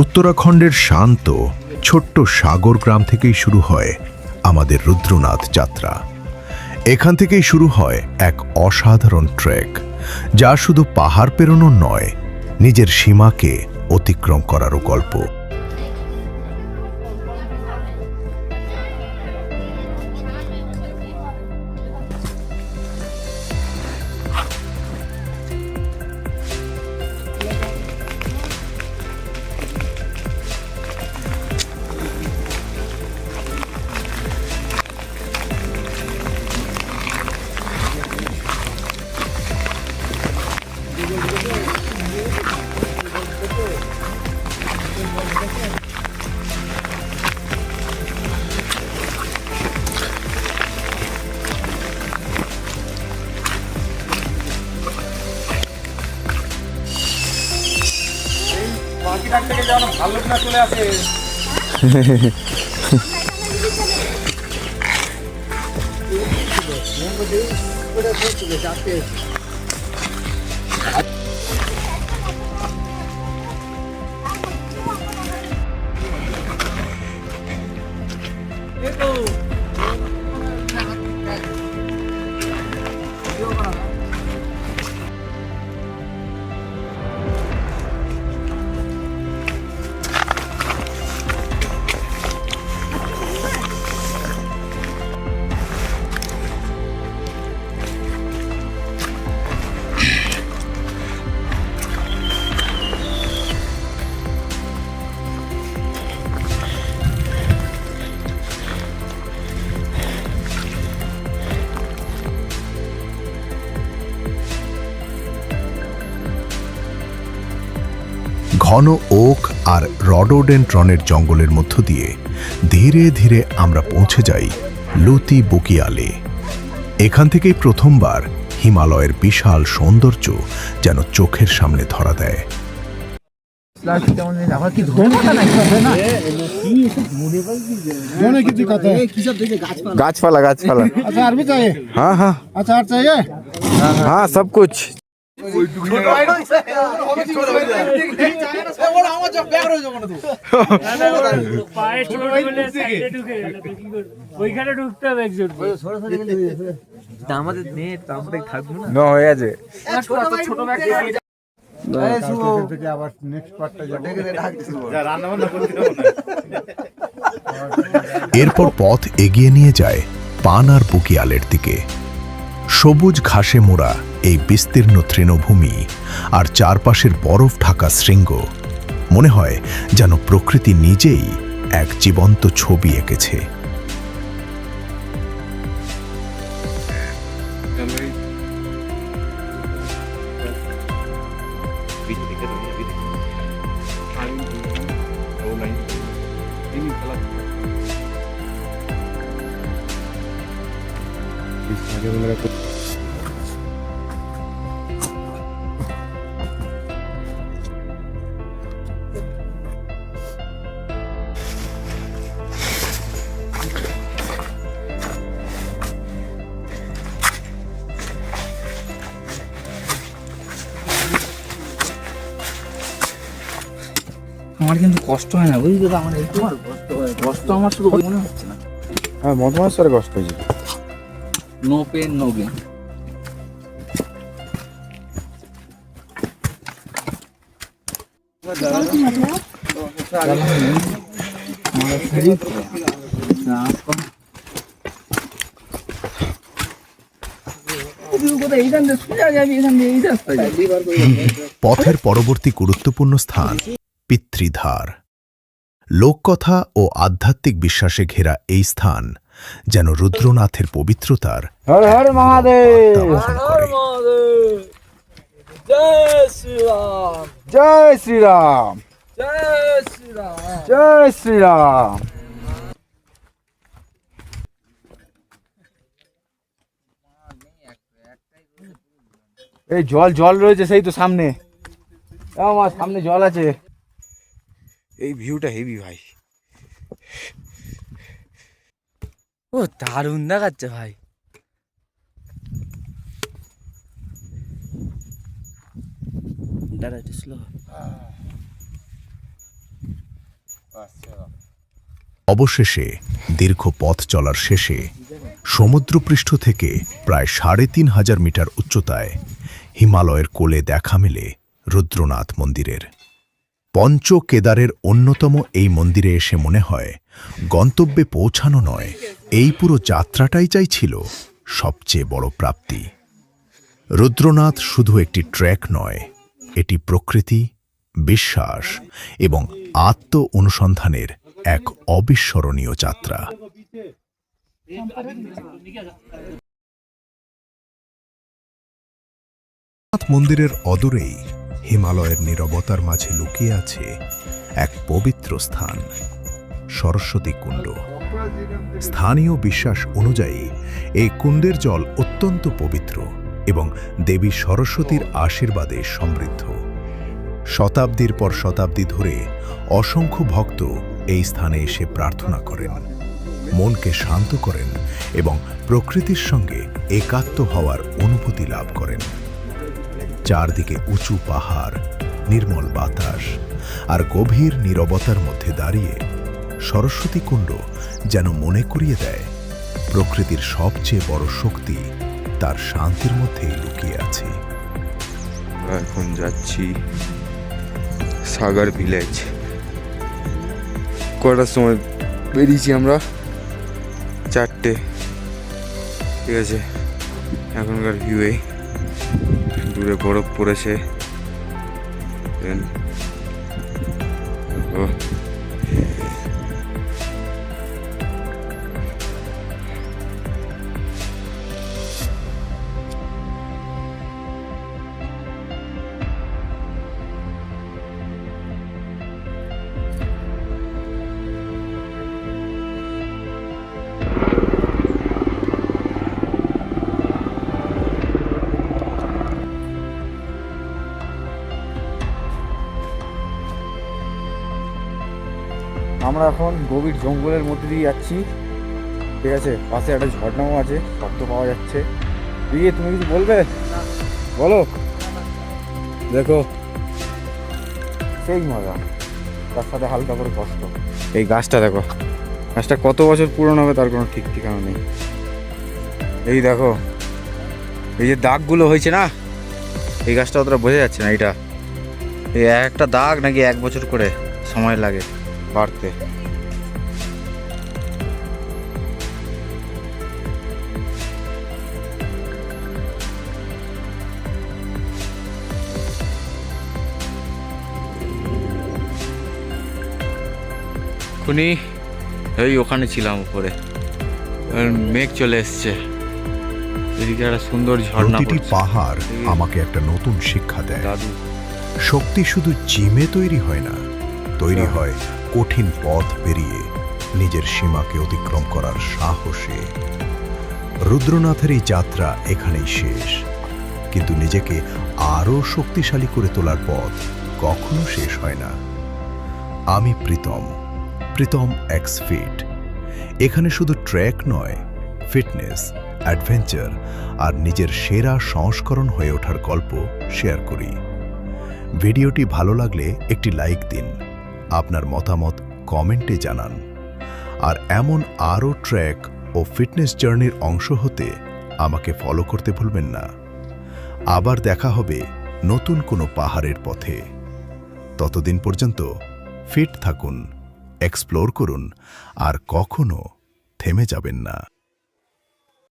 উত্তরাখণ্ডের শান্ত ছোট্ট সাগর গ্রাম থেকেই শুরু হয় আমাদের রুদ্রনাথ যাত্রা। এখান থেকেই শুরু হয় এক অসাধারণ ট্রেক, যা শুধু পাহাড় পেরোনো নয়, নিজের সীমাকে অতিক্রম করারও গল্প। চলে আসে ঘন ওক আর রডোডেন্ড্রনের জঙ্গলের মধ্য দিয়ে ধীরে ধীরে আমরা পৌঁছে যাই লুতি বুকিয়ালে। এখান থেকেই প্রথমবার হিমালয়ের বিশাল সৌন্দর্য যেন চোখের সামনে ধরা দেয়। गाछपाला गाछपाला अचार भी चाहिए? हाँ हाँ अचार चाहिए? हाँ सब कुछ। ন হয়ে আছে এরপর পথ এগিয়ে নিয়ে যায় পানার বুকিয়ালের দিকে। সবুজ ঘাসে মোড়া এই বিস্তীর্ণ তৃণভূমি আর চারপাশের বরফ ঢাকা শৃঙ্গ মনে হয় যেন প্রকৃতি নিজেই এক জীবন্ত ছবি এঁকেছে। আমার কিন্তু কষ্ট হয় না, বুঝলি তো? আমার একটু কষ্ট হয়, কষ্ট আমার শুধু মনে হচ্ছে না। হ্যাঁ মধুমাসের কষ্ট হয়েছে। No pain no gain. পথের পরবর্তী গুরুত্বপূর্ণ স্থান পিতৃধার। লোককথা ও আধ্যাত্মিক বিশ্বাসে ঘেরা এই স্থান যেন রুদ্রনাথের পবিত্রতার হর হর মহাদেব, বহন করে। জয় শ্রীরাম, জয় শ্রীরাম, জয় শ্রীরাম। জয় শ্রীরাম। এই জল জল রয়েছে সেই তো সামনে, আমার সামনে জল আছে। এই ভিউটা হেভি ভাই। ও দারুণ দেখাচ্ছে ভাই। দাঁড়া একটু স্লো। অবশেষে দীর্ঘ পথ চলার শেষে সমুদ্রপৃষ্ঠ থেকে প্রায় ৩৫০০ মিটার উচ্চতায় হিমালয়ের কোলে দেখা মেলে রুদ্রনাথ মন্দিরের। পঞ্চ কেদারের অন্যতম এই মন্দিরে এসে মনে হয় গন্তব্যে পৌঁছানো নয়, এই পুরো যাত্রাটাই চাইছিল সবচেয়ে বড় প্রাপ্তি। রুদ্রনাথ শুধু একটি ট্র্যাক নয়, এটি প্রকৃতি, বিশ্বাস এবং আত্ম অনুসন্ধানের এক অবিস্মরণীয় যাত্রা। মন্দিরের অদূরেই হিমালয়ের নীরবতার মাঝে লুকিয়ে আছে এক পবিত্র স্থান, সরস্বতী কুণ্ড। স্থানীয় বিশ্বাস অনুযায়ী এই কুণ্ডের জল অত্যন্ত পবিত্র এবং দেবী সরস্বতীর আশীর্বাদে সমৃদ্ধ। শতাব্দীর পর শতাব্দী ধরে অসংখ্য ভক্ত এই স্থানে এসে প্রার্থনা করেন, মনকে শান্ত করেন এবং প্রকৃতির সঙ্গে একাত্ম হওয়ার অনুভূতি লাভ করেন। চারদিকে উঁচু পাহাড়, নির্মল বাতাস আর গভীর নীরবতার মধ্যে দাঁড়িয়ে সরস্বতী কুণ্ড যেন মনে করিয়ে দেয় প্রকৃতির সবচেয়ে বড় শক্তি তার শান্তির মধ্যেই লুকিয়ে আছে। এখন যাচ্ছি সাগর ভিলেজ। কটার সময় বেরিয়েছি আমরা? 4টে। ঠিক আছে, এখনকার ভিউয়ে দূরে বরফ পড়েছে। ও আমরা এখন গভীর জঙ্গলের মধ্যে দিয়ে যাচ্ছি। ঠিক আছে, পাশে একটা ঝর্ণাও আছে, শব্দ পাওয়া যাচ্ছে। দিয়ে তুমি কিছু বলবে? বলো। দেখো সেই মজা, তার সাথে হালকা করে কষ্ট। এই গাছটা দেখো, গাছটা কত বছর পুরনো হবে তার কোনো ঠিক ঠিকানা নেই। এই দেখো, এই যে দাগগুলো হয়েছে না, এই গাছটা অতটা বোঝা যাচ্ছে না। এইটা এই একটা দাগ নাকি 1 বছর করে সময় লাগে বাড়তে। খুনি এই ওখানে ছিলাম উপরে, মেঘ চলে এসছে, এদিকে একটা সুন্দর ঝর্ণা প্রতিটি পড়ছে। পাহাড় আমাকে একটা নতুন শিক্ষা দেয়। দাদু শক্তি শুধু জিমে তৈরি হয় না, তৈরি হয় কঠিন পথ পেরিয়ে নিজের সীমাকে অতিক্রম করার সাহসে। রুদ্রনাথের এই যাত্রা এখানেই শেষ, কিন্তু নিজেকে আরও শক্তিশালী করে তোলার পথ কখনো শেষ হয় না। আমি প্রীতম এক্স ফিট। এখানে শুধু ট্র্যাক নয়, ফিটনেস, অ্যাডভেঞ্চার আর নিজের সেরা সংস্করণ হয়ে ওঠার গল্প শেয়ার করি। ভিডিওটি ভালো লাগলে একটি লাইক দিন, আপনার মতামত কমেন্টে জানান, আর এমন আরও ট্র্যাক ও ফিটনেস জার্নির অংশ হতে আমাকে ফলো করতে ভুলবেন না। আবার দেখা হবে নতুন কোনো পাহাড়ের পথে। ততদিন পর্যন্ত ফিট থাকুন, এক্সপ্লোর করুন আর কখনো থেমে যাবেন না।